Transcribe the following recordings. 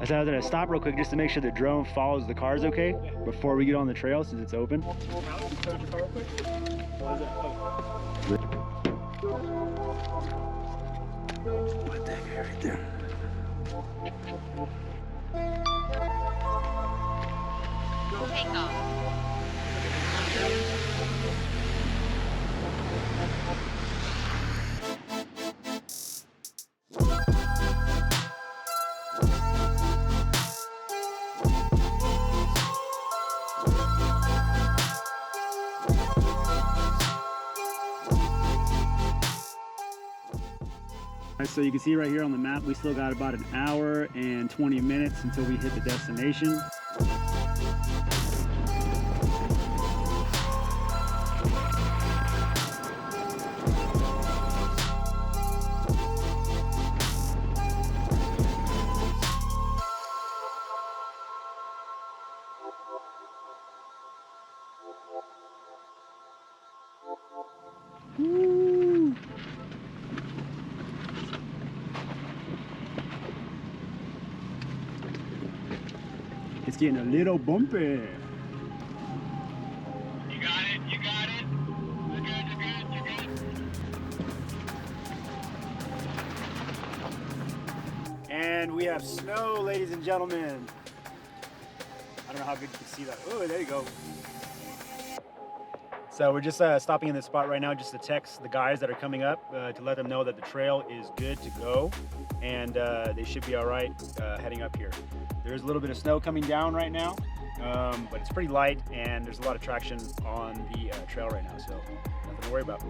I said I was gonna stop real quick just to make sure the drone follows the cars okay before we get on the trail since it's open. What the heck right there? Take off. So you can see right here on the map, we still got about an hour and 20 minutes until we hit the destination. Woo! It's getting a little bumpy. You got it, you got it. You're good, you're good, you're good. And we have snow, ladies and gentlemen. I don't know how good you can see that. Oh, there you go. So we're just stopping in this spot right now just to text the guys that are coming up to let them know that the trail is good to go and they should be all right heading up here. There's a little bit of snow coming down right now, but it's pretty light and there's a lot of traction on the trail right now, so nothing to worry about.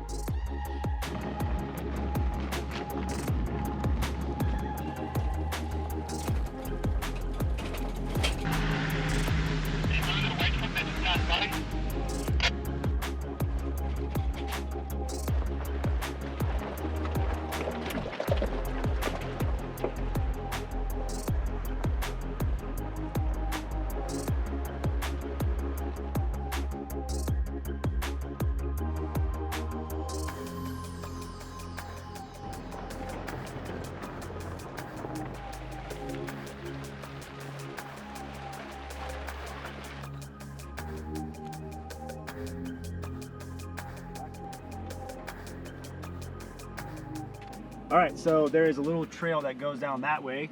All right, so there is a little trail that goes down that way.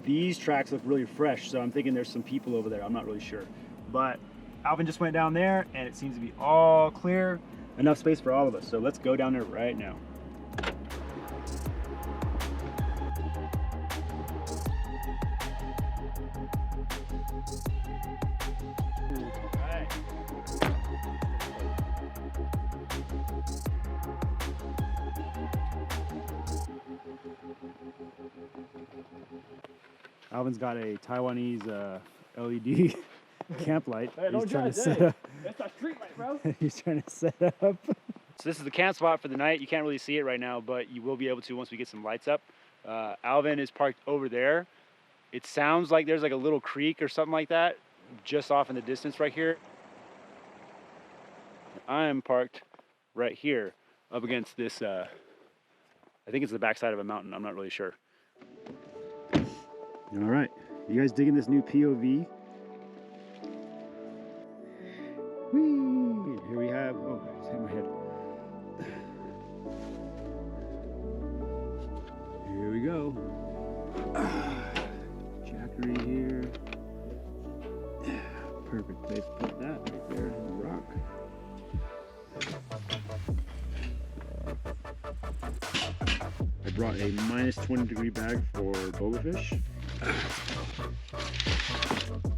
These tracks look really fresh, so I'm thinking there's some people over there. I'm not really sure. But Alvin just went down there and it seems to be all clear. Enough space for all of us. So let's go down there right now. Alvin's got a Taiwanese LED camp light. Hey, he's trying to set up. That's a street light, bro. He's trying to set up. So this is the camp spot for the night. You can't really see it right now, but you will be able to once we get some lights up. Alvin is parked over there. It sounds like there's like a little creek or something like that just off in the distance right here. I'm parked right here up against this, I think it's the backside of a mountain. I'm not really sure. All right, you guys digging this new POV? Whee! Here we have, oh, I just hit my head. Here we go. Jackery here. Perfect place to put that right there on the rock. I brought a minus 20 degree bag for bowfish.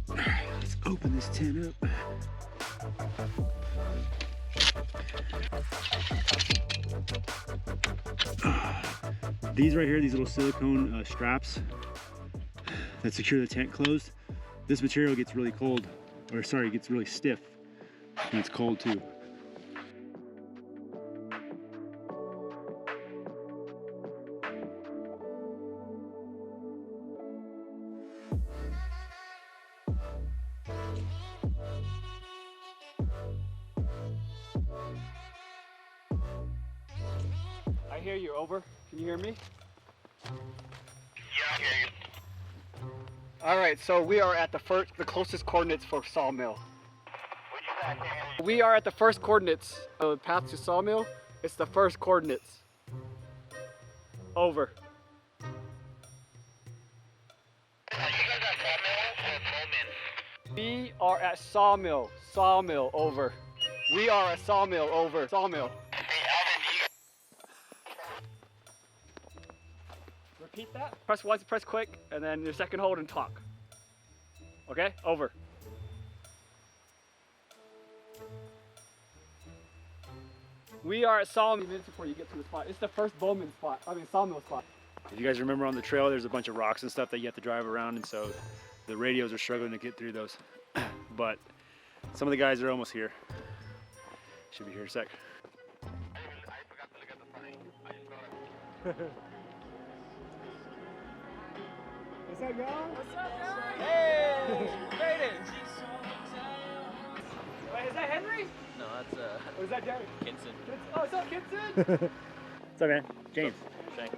Let's open this tin up. These right here, these little silicone straps that secure the tent closed. This material gets really cold, or sorry, gets really stiff when it's cold too. I hear you, over. Can you hear me? Yeah, I hear you. All right, so we are at the closest coordinates for Sawmill. What'd you say? I can't hear you. We are at the first coordinates of the path to Sawmill. It's the first coordinates. Over. You guys at Sawmill or Bowman? We are at Sawmill. Sawmill, over. We are at Sawmill, over. Sawmill. Hey, Alvan, Repeat that. Press once, press quick, and then your second hold and talk. Okay, over. We are at Sawmill minutes before you get to the spot. It's the first Bowman spot. I mean Sawmill spot. If you guys remember on the trail, there's a bunch of rocks and stuff that you have to drive around, and so the radios are struggling to get through those. But some of the guys are almost here. Should be here in a sec. I forgot to look at the sign. I just thought What's up, y'all? What's up, guys? Hey, made it. Wait, is that Henry? No, that's Or is that Derek? Kinson. Oh, what's up, Kinson? What's up, man? James. Shank.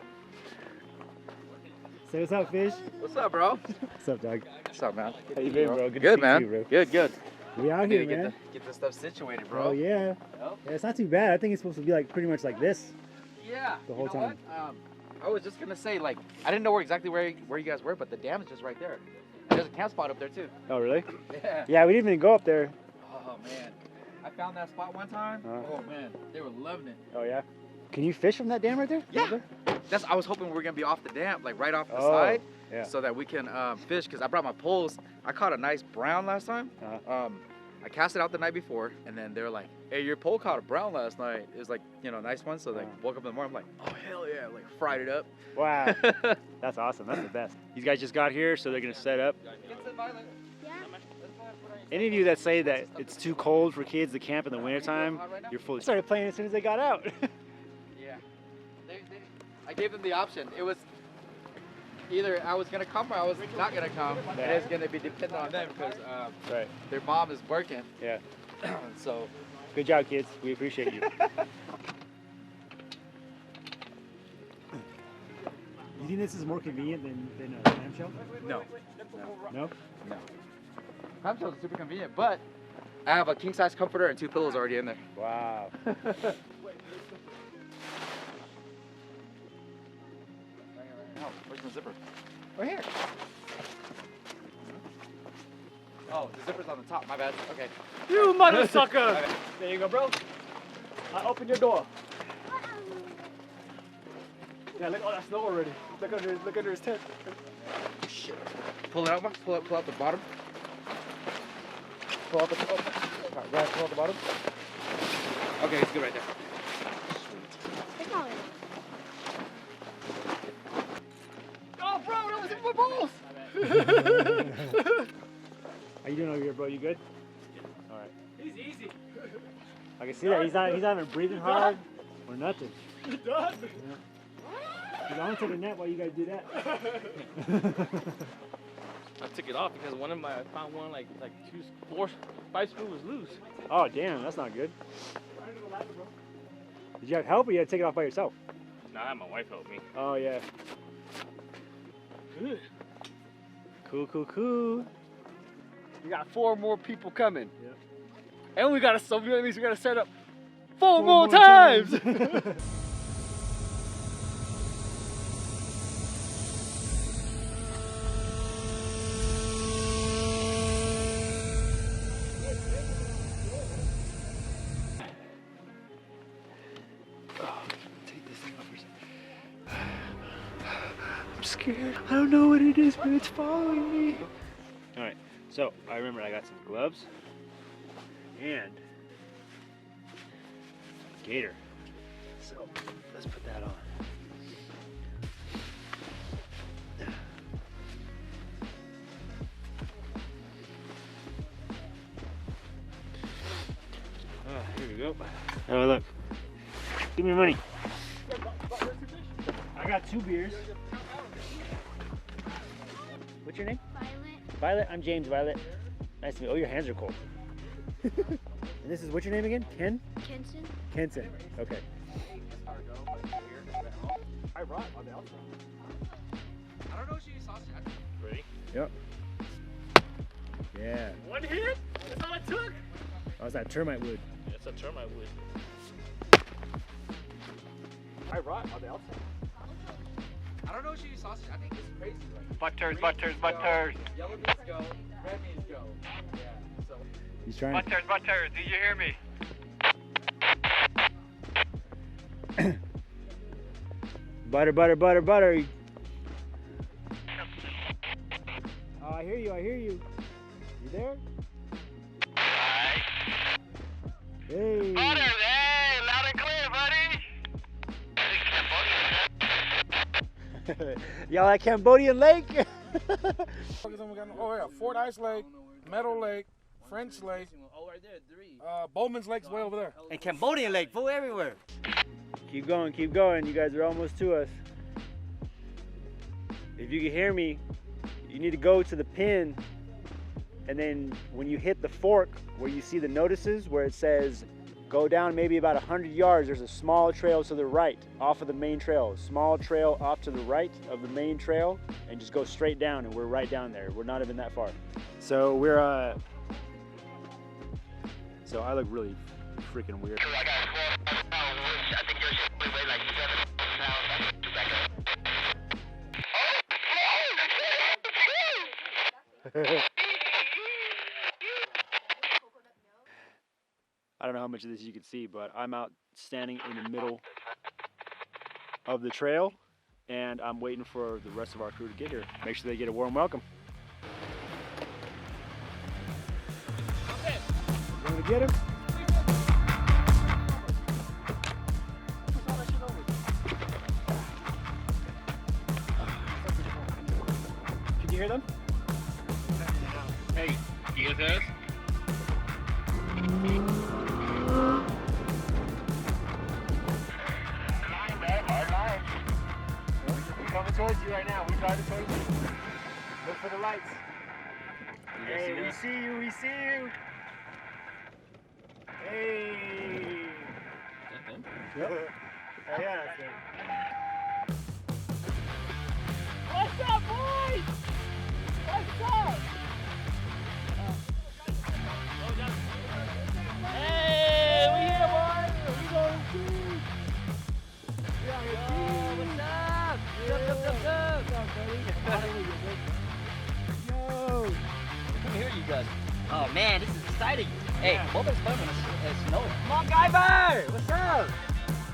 Say what's up, Fish. What's up, bro? What's up, dog? What's up, man? How you been, bro? Good to Good, see man. you, bro. Good, good. We out here, man. Get the stuff situated, bro. Oh, yeah. Yep. Yeah, it's not too bad. I think it's supposed to be like pretty much like this. Yeah. The whole you know time. What? I was just gonna say, like, I didn't know exactly where you guys were, but the dam is just right there. And there's a camp spot up there too. Oh, really? Yeah. Yeah, we didn't even go up there. Oh man, I found that spot one time. Oh man, they were loving it. Oh, yeah? Can you fish from that dam right there? Yeah. I was hoping we were gonna be off the dam, like right off the Oh, side, yeah. so that we can fish. Cause I brought my poles. I caught a nice brown last time. I cast it out the night before, and then they were like, "Hey, your pole caught a brown last night." It was like, you know, a nice one. So like, woke up in the morning, I'm like, "Oh hell yeah!" Like fried it up. Wow. That's awesome. That's the best. These guys just got here, so they're going to set up. Any of you that say that it's too cold for kids to camp in the wintertime, you're fully. I started playing as soon as they got out. Yeah. I gave them the option. It was either I was gonna come or I was not gonna come, and it's gonna be dependent on them because Right. their mom is working. Yeah. So Good job, kids. We appreciate you. You think this is more convenient than a clamshell? no, No? no. Clamshells are super convenient, but I have a king size comforter and 2 pillows already in there. Wow. Oh, where's my zipper? Right here. Oh, the zipper's on the top. My bad. Okay. You mother sucker! There you go, bro. I opened your door. Yeah, look at all that snow already. Look under his tent. Shit. Pull it out, Mark. Pull out the bottom. Pull out the bottom. Right, pull out the bottom. Okay, it's good right there. Oh, bro, that was in my balls! How you doing over here, bro? You good? All right. He's easy. I can see that. He's not even breathing hard or nothing. He does. I'm gonna take a nap while you guys do that. I took it off because I found one like 5 screws was loose. Oh, damn. That's not good. Did you have help or you had to take it off by yourself? Nah, I had my wife help me. Oh, yeah. Cool, cool, cool. We got 4 more people coming. Yep. And we gotta set up 4 more times! Take this thing off for a second. I'm scared. I don't know what it is, but it's following me. All right, so I remember I got some gloves and gator. So let's put that on. Here we go. Oh, look. Give me money. I got 2 beers. What's your name? Violet. Violet. I'm James. Violet. Nice to meet you. Oh, your hands are cold. And this is, what's your name again? Ken? Kenton? Kenton. Okay. I brought on the outside. I don't know if she sausage. Ready? Yep. Yeah. One hit? That's all it took? Oh, it's that termite wood. Yeah, it's a termite wood. I brought on the outside. I don't know if she sausage. I think it's crazy. Like, Butt turds, green butt turds, beans butt go, turds. Yellow beans go, red beans go. Yeah. So He's trying. Butt turds, butt turds. Did you hear me? Butter, butter, butter, butter. Oh, I hear you. I hear you. You there? Alright. Hey. Butters, hey, loud and clear, buddy. Y'all at Cambodian Lake? Oh yeah, Fort Ice Lake, Meadow Lake, French Lake. Oh, right there, 3. Bowman's Lake's way over there. And Cambodian Lake, full everywhere. Keep going, keep going. You guys are almost to us. If you can hear me, you need to go to the pin, and then when you hit the fork where you see the notices where it says go down maybe about 100 yards, there's a small trail to the right off of the main trail. Small trail off to the right of the main trail, and just go straight down, and we're right down there. We're not even that far. So we're so I look really freaking weird. I got 4 pounds, which I think your shit would weigh like 7 pounds. I can do back I don't know how much of this you can see, but I'm out standing in the middle of the trail, and I'm waiting for the rest of our crew to get here. Make sure they get a warm welcome. You want to get him? Can you hear them? Hey, you guys hear us? We're coming towards you right now. We're driving towards you. Look for the lights. Hey, we see you, we see you. Hey. Yep. Oh yeah, that's it. What's up, boys? What's up? Hey, we here, boys. We going to. What's up? What's up, Yo. Come here, you guys. Oh man, this is exciting. Hey, Bowman's fun when it's snowing. Come on, Guyver! What's up?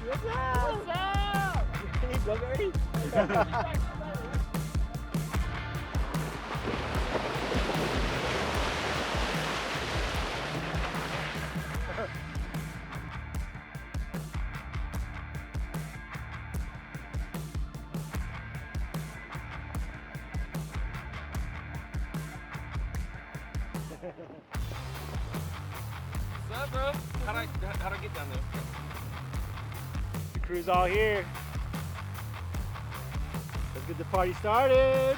What's up? What's up? Hey, Boogery. What's up, bro? How'd I get down there? The crew's all here. Let's get the party started.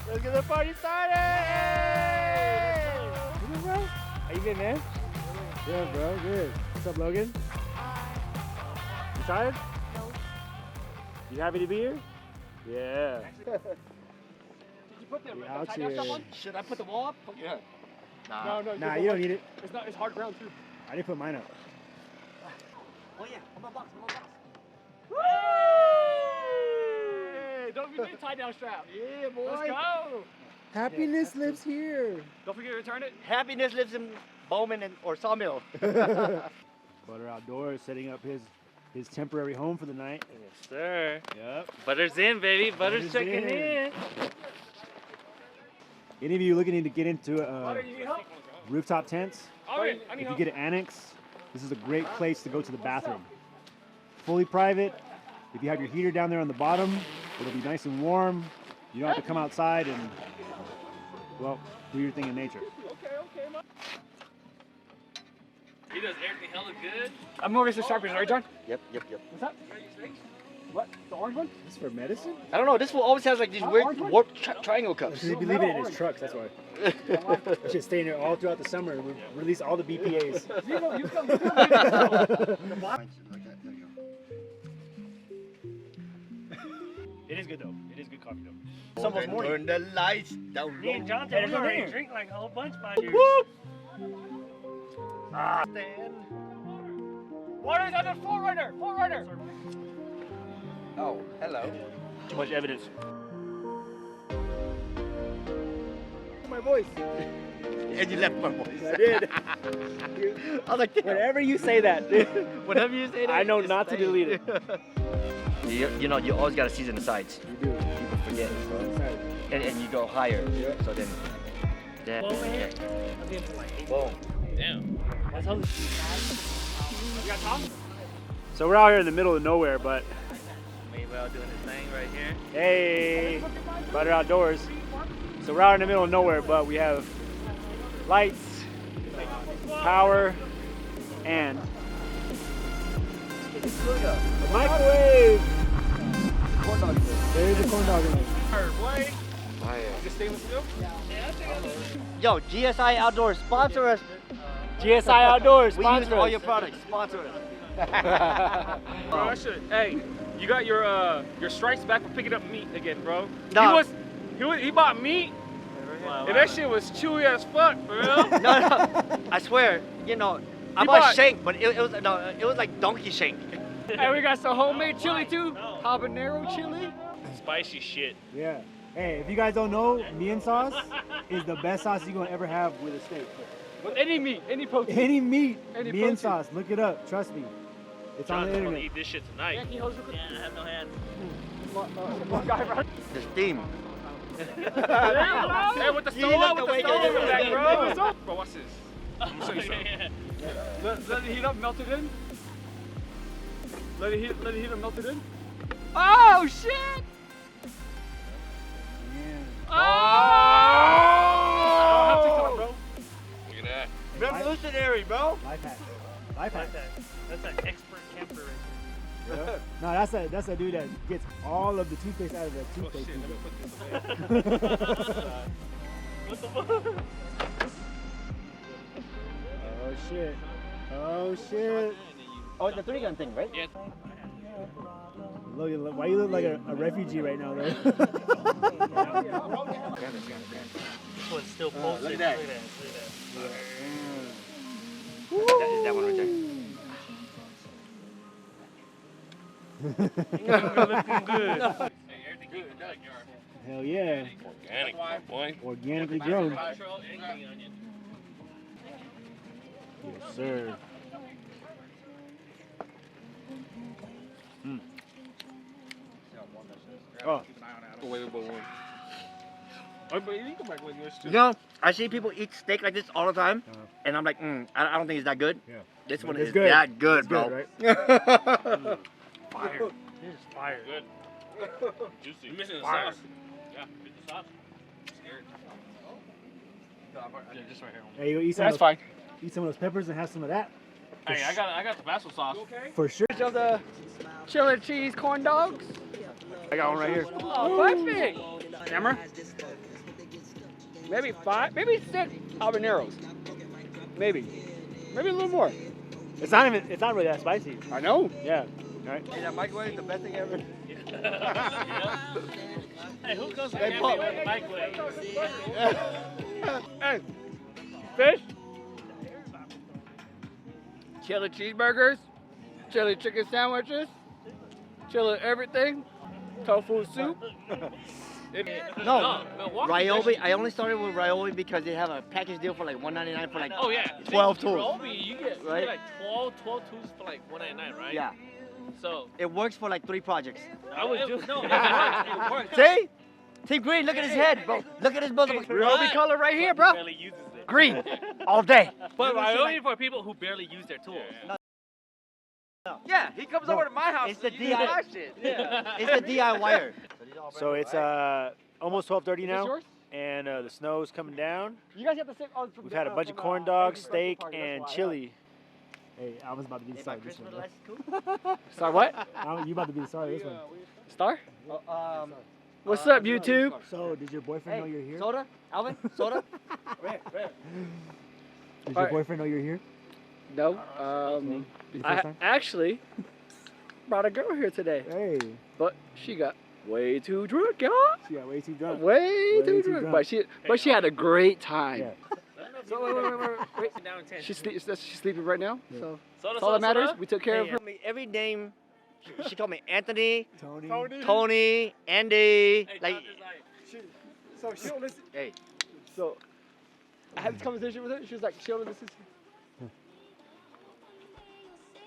Let's get the party started. You good, bro? How you good, man? Good, bro. Good. What's up, Logan? You tired? No. You happy to be here? Yeah. Did you put the We tie out down here. stuff on? Should I put the wall up? Yeah. No, no. Nah, you don't need it. It's hard ground too. I didn't put mine up. Oh yeah, I'm a box, Hey, don't forget the tie down strap. Yeah, boy. Let's go. Happiness lives here. Don't forget to return it. Happiness lives in Bowman or Sawmill. Butter Outdoors setting up his temporary home for the night. Yes, sir. Yep. Butter's in, baby. Butter's Butter's checking in. in. Any of you looking to get into Butter, you need help? rooftop tents? I need If you help. get an annex, this is a great place to go to the bathroom. Fully private. If you have your heater down there on the bottom, it'll be nice and warm. You don't have to come outside and, well, do your thing in nature. Okay, man. He does everything hella good. I'm over to Sharpies, right, John? Yep. What's up? What? The orange one? This is for medicine? I don't know. This one always has like these weird orange one? warped triangle cups. Because he'd be leaving it in his trucks, that's why. That shit's staying there all throughout the summer. We release all the BPAs. Zero, you come. It is good though. It is good coffee though. It's almost morning. Turn the lights down Me and low. John, we already drink like a whole bunch by you. Stand. Water's under Forerunner! Forerunner! Oh, hello. Too much evidence. My voice. And you left my voice. I did. I was like, Whenever you say that, whatever you say, I know it's not to staying. delete it. You know, you always gotta season the sides. You do. People forget. And you go higher. Yeah. So then. Bowman? Yeah. I've been for like 8 Boom. Damn. That's how You got Tom? So we're out here in the middle of nowhere, but Maybell doing his thing right here. hey, better outdoors. So we're out in the middle of nowhere, but we have lights, power, and a microwave. Corn dog. There's a corn dog in there. Boy. Oh, Is it stainless steel? Yo, GSI Outdoors, sponsor us. GSI Outdoors, We sponsor use all us. your products. Sponsor us. Bro, that shit. Hey, you got your stripes back for picking up meat again, bro. Nah. He bought meat, and that shit was chewy as fuck, bro. No. I swear, you know, I You bought bought- shank, but it was like donkey shank. Hey, we got some homemade chili too. Habanero chili. Spicy shit. Yeah. Hey, if you guys don't know, mian sauce is the best sauce you're gonna ever have with a steak. With any meat, any protein. Any meat, Any mian protein. sauce. Look it up. Trust me. It's on John's the gonna internet. eat this shit tonight. Yeah, I have no hands. The steam. Hey, with the You stove, look with awake the stove and over that, everything. bro. Bro, watch this. Let me show you something. Let it heat up, melt it in. Let it heat up, melt it in. Oh shit! Yeah. Oh! I don't have TikTok, bro. Look at that. Revolutionary, bro. Life hack. Life hack. That's an expert camper right Yeah. No, that's a dude that gets all of the toothpaste out of the Oh toothpaste. shit, let me tube. put this away. there. What the fuck? Oh shit. Oh shit. Oh, the 3-gun thing, right? Yeah. Look, why you look like a refugee right now, though? This one's still pulsing. look at that. Look at Is that one right there? Looking good. Everything came from the backyard. Hell yeah. Organic, boy. Organically grown. Natural and green onion. Yes, sir. Oh, Wait. Oh, but you can back with yours too. You know, I see people eat steak like this all the time, and I'm like, I don't think it's that good. Yeah. This one It's is good. that good, It's bro. good, right? Fire. This is fire. Good. Juicy. You're missing the Fire. sauce. Yeah, get the sauce. Scared. Yeah, just right here. Hey, you eat some, That's of, fine. eat some of those peppers and have some of that. Hey, I got Tabasco sauce. Okay. For sure. Of the chili cheese corn dogs. I got one right here. Oh, perfect. Camera. Maybe 5, maybe 6 habaneros. Maybe a little more. It's not really that spicy. I know. Yeah. All right. Hey, that microwave is the best thing ever. Hey, who comes to Hey, camping Paul. with a microwave? Hey, fish. Chili cheeseburgers. Chili chicken sandwiches. Chili everything. Tofu soup. No, Milwaukee, Ryobi. I only started with Ryobi because they have a package deal for like $1.99 for like Oh yeah. 12 tools. Ryobi, you get Right? like 12 tools for like $1.99, right? Yeah, So it works for like 3 projects. I was just no. It works. See? Team Green, look at his head, bro. Look at his motherfucker. Ryobi color right here, bro. Barely uses it. Green, all day. But Ryobi for people who barely use their tools. Yeah, he comes over to my house. It's the and uses DI my shit. It's the DIYer. So it's almost 12:30 Is this now, yours? and the snow's coming down. You guys have the same. Oh, We've had a bunch of corn dogs, steak, and chili. Hey, I was about to be the Hey, star my of this one. Christmas bro. lights cool? Sorry, what? You about to be the star of this one. Star? Oh, What's up, YouTube? So, did your boyfriend know you're here? Soda? Alvin? Soda? Right. Did your boyfriend know you're here? No. The first I time? actually brought a girl here today, Hey, but she got way too drunk, y'all. she got way too drunk. Way too drunk. But she had a great time. Yeah. So wait. She's sleeping right now. Yeah. So Soda, that's all that matters. We took care of her. Every name, she called me Anthony, Tony. Tony, Andy. Like, So she don't listen. hey, So I had this conversation with her. She was like, she don't listen.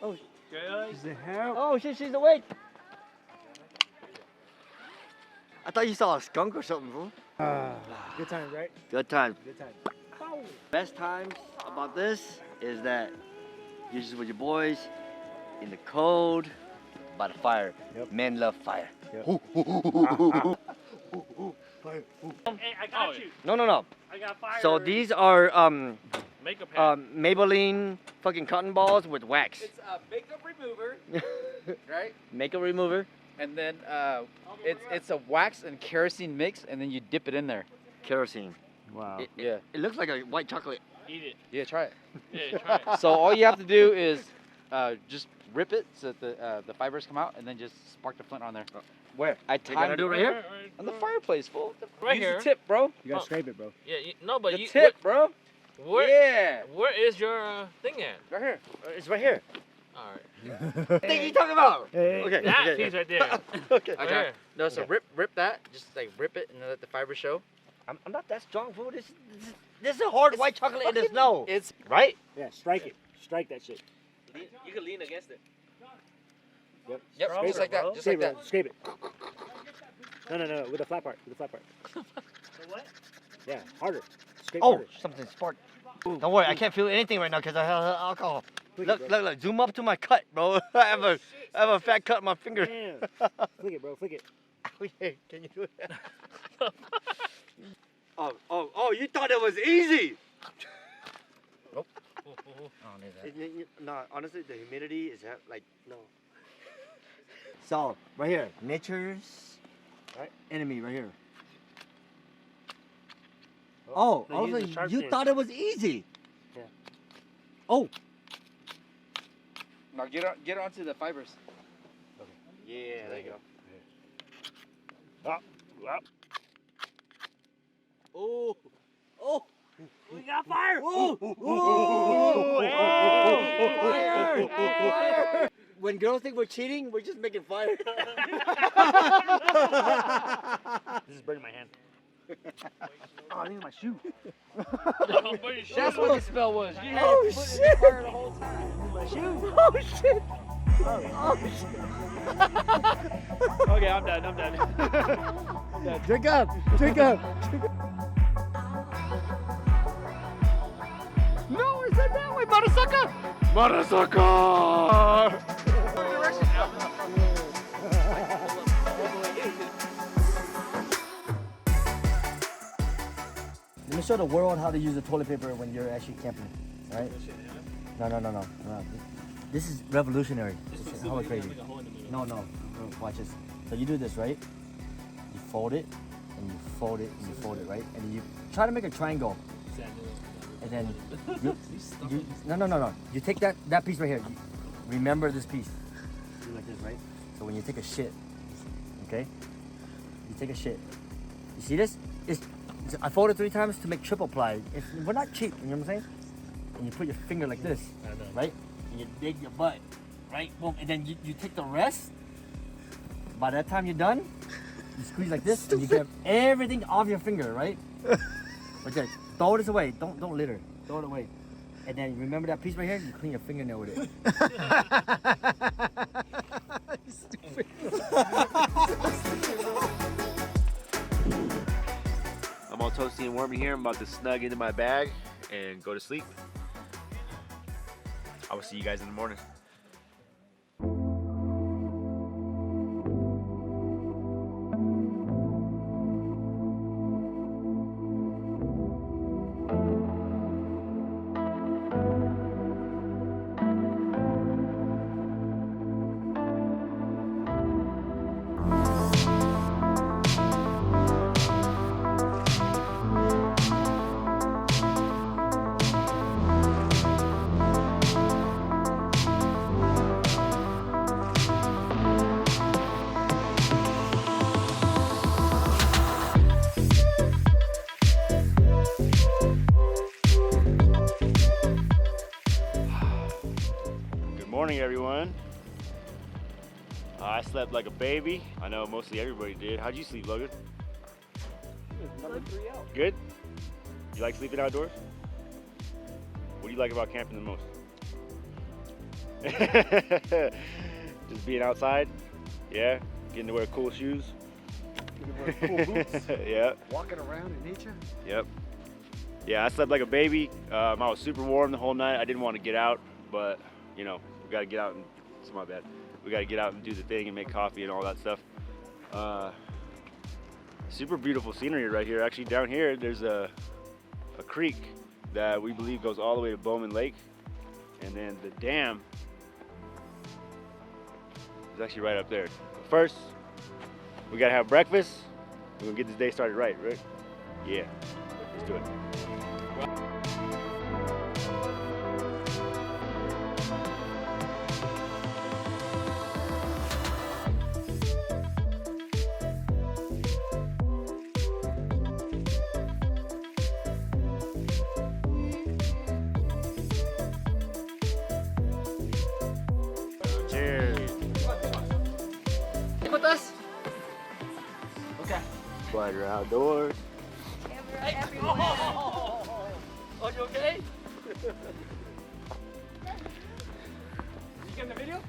She said, help. oh shit, she's awake. I thought you saw a skunk or something, bro. Good times, right? Good times. Good times. Best times about this is that you're just with your boys in the cold by the fire. Yep. Men love fire. Yep. Hey, I got you. No. I got fire. So these are Makeup hat. Maybelline fucking cotton balls with wax. It's a makeup remover, right? Makeup remover. And then it's a wax and kerosene mix, and then you dip it in there. Kerosene. Wow. Yeah. It looks like a white chocolate. Eat it. Yeah, try it. Yeah, try it. So all you have to do is just rip it so that the fibers come out, and then just spark the flint on there. Where? I You gotta timed do it right here? on the fireplace, fool. Right Use here. the tip, bro. You gotta Oh. scrape it, bro. Yeah, no, but The you. tip, bro. Where, Yeah. where is your thing at? Right here. It's right here. All right. What are you talking about? Hey, Okay. That okay. piece right there. Okay. Right here. No, so rip that. Just like rip it and then let the fibers show. I'm not that strong, fool. This is hard white chocolate in the snow. It's Right? Yeah, strike it. Strike that shit. You can lean against it. Yep. yep, Scrape just it, like that. bro. Just Scrape like it, that. Scrape it. No, with the flat part. With the flat part. What? Yeah, harder. Scrape Oh, harder. something sparked. Don't worry, I can't feel anything right now because I have alcohol. Flick Look, it, bro. look. Zoom up to my cut, bro. I have a fat cut on my finger. Damn. Flick it, bro. Flick it. Hey, can you do it? Oh! You thought it was easy. Nope. No, honestly, the humidity is like no. So right here, nature's enemy right here. Oh, They I was use the like, sharp you tin. thought it was easy. Yeah. Oh, Now get onto the fibers. Yeah, there you go. oh. We got fire. Fire! When girls think we're cheating, we're just making fire. This is burning my hand. Oh, I need my shoe. That's what the spell was. You had Oh, it put in shit. the fire the whole time. Oh shit! Oh shit! Okay, I'm done. Drink up. Drink up. No, it's not that way, motherfucker! Motherfucker! Let me show the world how to use the toilet paper when you're actually camping. All right? No. This is revolutionary. This is hella crazy. No. Watch this. So you do this, right? You fold it, and you fold it, and you fold it, right? And then you try to make a triangle. And then no. You take that piece right here. Remember this piece. Do like this, right? So when you take a shit, okay? You take a shit. You see this? I fold it 3 times to make triple ply. We're not cheap, you know what I'm saying? And you put your finger like this, right? And you dig your butt, right? Boom. And then you take the rest. By that time you're done, you squeeze like this, and you get everything off your finger, right? Okay, throw this away. Don't litter. Throw it away. And then remember that piece right here? You clean your fingernail with it. I'm all toasty and warm here. I'm about to snug into my bag and go to sleep. I will see you guys in the morning. morning, everyone. I slept like a baby. I know mostly everybody did. How'd you sleep, Logan? Number 3 out. Good? You like sleeping outdoors? What do you like about camping the most? Just being outside? Yeah? Getting to wear cool shoes? Cool boots. Yeah. Walking around in nature. Yep. Yeah, I slept like a baby. I was super warm the whole night. I didn't want to get out, but you know, we gotta get out and, it's my bad. We gotta get out and do the thing and make coffee and all that stuff. Super beautiful scenery right here. Actually, down here, there's a creek that we believe goes all the way to Bowman Lake. And then the dam is actually right up there. But first, we gotta have breakfast. We're gonna get this day started right? Yeah, let's do it. Cheers. With us? Okay. Glad you're outdoors. Oh, you okay? You getting the video?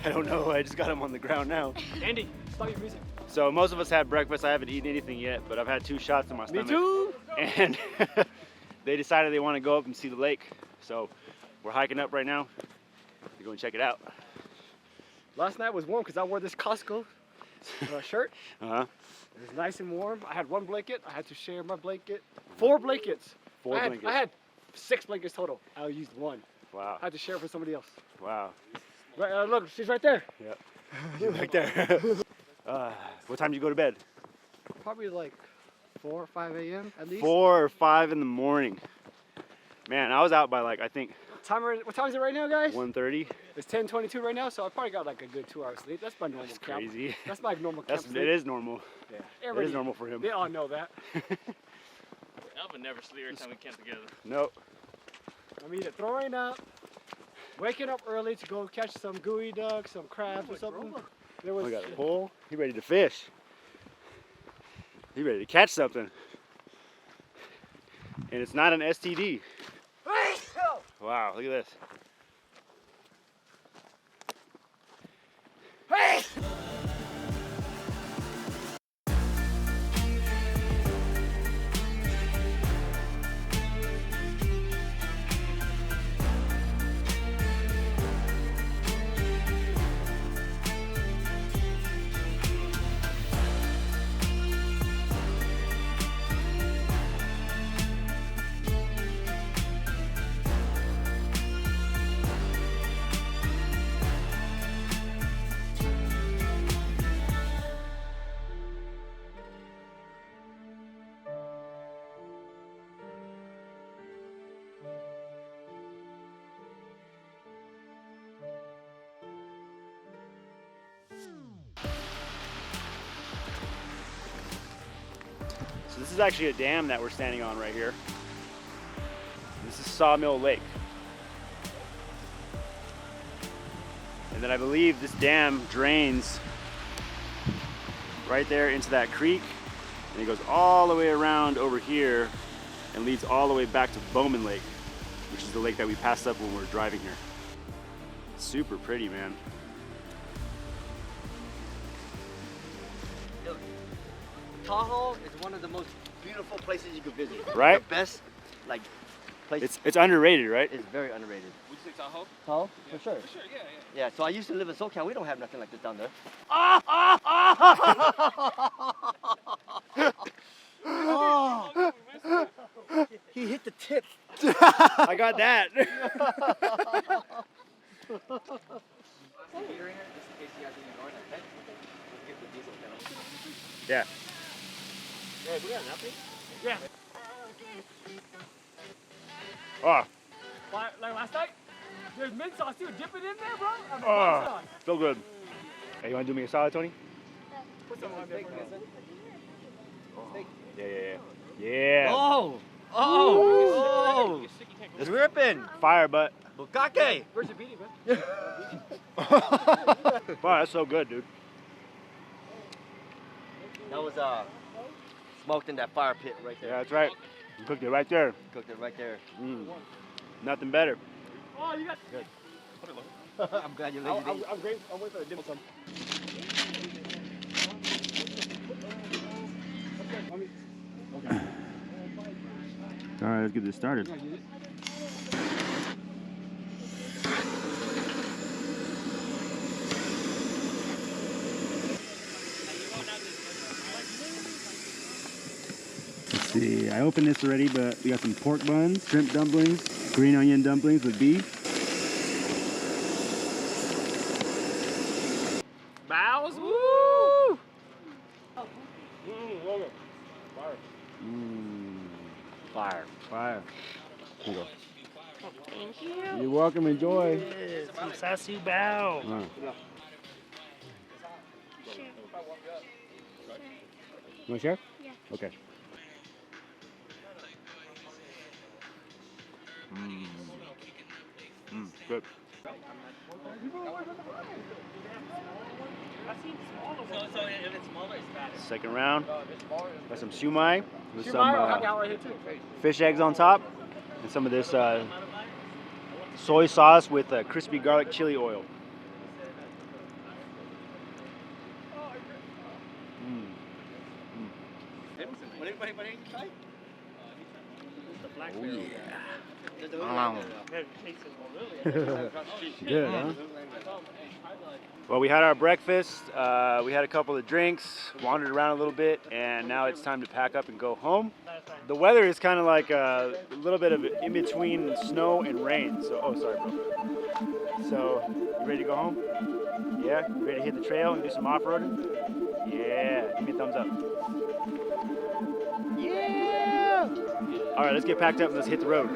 I don't know, I just got him on the ground now. Andy, stop your music. So most of us had breakfast. I haven't eaten anything yet, but I've had 2 shots in my Me stomach. too. And they decided they want to go up and see the lake. So we're hiking up right now to go and check it out. Last night was warm because I wore this Costco shirt. Uh-huh. It was nice and warm. I had 1 blanket. I had to share my blanket. 4 blankets. 4 blankets. I had 6 blankets total. I used 1. Wow. I had to share for somebody else. Wow. Right, look, she's right there. Yep. She's right there. What time did you go to bed? Probably like 4 or 5 a.m. at least. 4 or 5 in the morning. Man, I was out by like, I think What time is it right now, guys? 1:30. It's 10:22 right now, so I probably got like a good 2 hours sleep. That's my normal That's camp. crazy. That's my normal camp sleep. It is normal. Yeah. It Everybody- is normal for him. They all know that. Alvin never sleep every time we camp together. Nope. I'm either throwing up, waking up early to go catch some gooey duck, some crabs or something. There was We got a pole. He ready to fish. He ready to catch something. And it's not an STD. Wow, look at this. So this is actually a dam that we're standing on right here. This is Sawmill Lake. And then I believe this dam drains right there into that creek, and it goes all the way around over here and leads all the way back to Bowman Lake, which is the lake that we passed up when we were driving here. Super pretty, man. Tahoe is one of the most beautiful places you could visit. Right? The best, like, place. It's underrated, right? It's very underrated. Would you say Tahoe? Tahoe? For sure. For sure, yeah. Yeah, so I used to live in SoCal. We don't have nothing like this down there. Oh. He hit the tip. I got that. Heater in here, just in case you guys need to ignore that. Okay? Let's get the diesel pedal. Yeah. Hey, we got an update? Yeah. Oh, Like last night, there's mint sauce too. Dip it in there, bro. I mean, Oh. mint sauce. so good. Hey, you want to do me a salad, Tony? Put some on there for us. Yeah. Yeah. Oh! Oh! Oh! Dripping! Fire butt. Bukake. Where's the beanie, man? Wow, that's so good, dude. That was smoked in that fire pit right there. Yeah, that's right. You cooked it right there. Cooked it right there. Nothing better. Oh, you got. Good. I'm glad you laid it in. I'm great. I'm waiting for the dim sum. All right, let's get this started. Let's see, I opened this already, but we got some pork buns, shrimp dumplings, green onion dumplings with beef. Bows, woo! Fire. Fire. Here you go. Thank you. You're welcome, enjoy. Some sasu bao. Uh, you want to share? Yeah. Okay. Good. So if it's smaller, it's better. Second round. Got some shumai with some right here too. fish eggs on top, and some of this soy sauce with crispy garlic chili oil. Oh yeah. Good, huh? Well, we had our breakfast, we had a couple of drinks, wandered around a little bit, and now it's time to pack up and go home. The weather is kind of like a little bit of in between snow and rain. So, oh, sorry, bro. So, you ready to go home? Yeah? You ready to hit the trail and do some off-roading? Yeah, give me a thumbs up. Yeah! All right, let's get packed up and let's hit the road.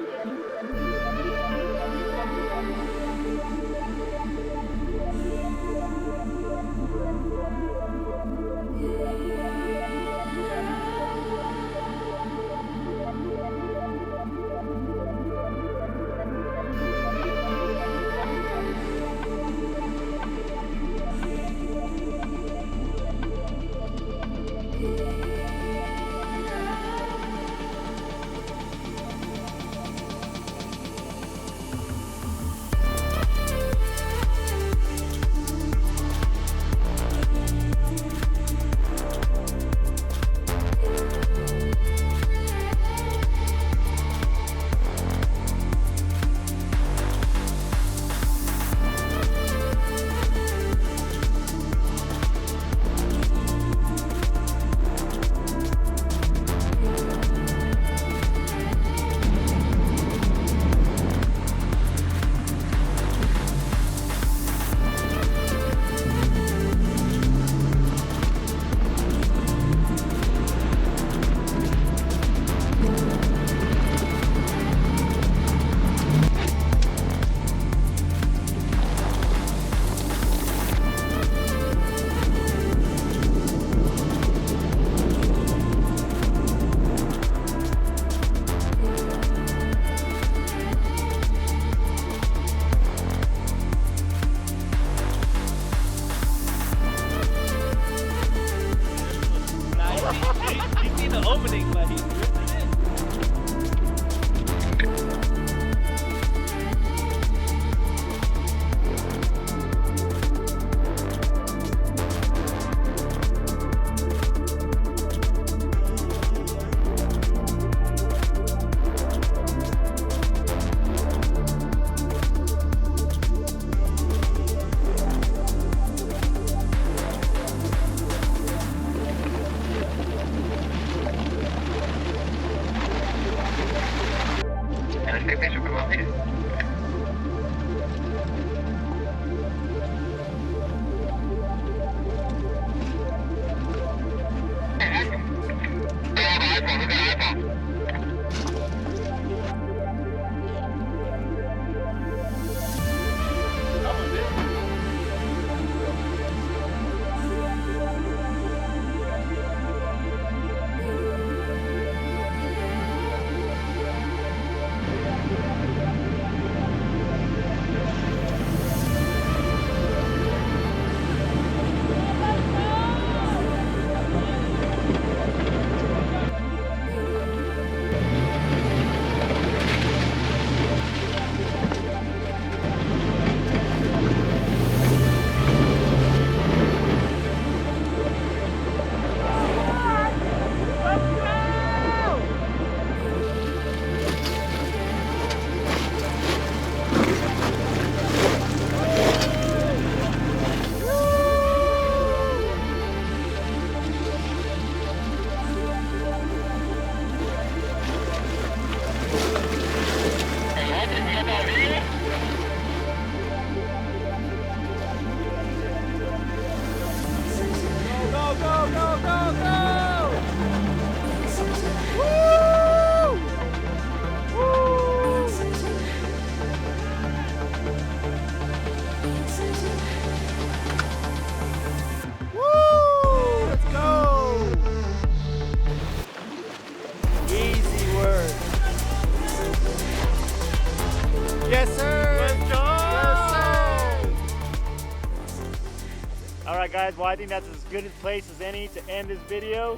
guys, well I think that's as good a place as any to end this video.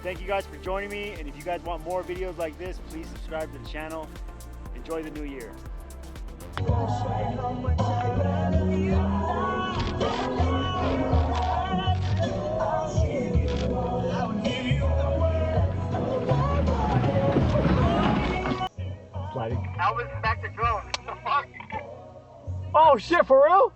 Thank you guys for joining me, and if you guys want more videos like this, please subscribe to the channel. Enjoy the new year. Alvan's back to drone. Oh shit, for real?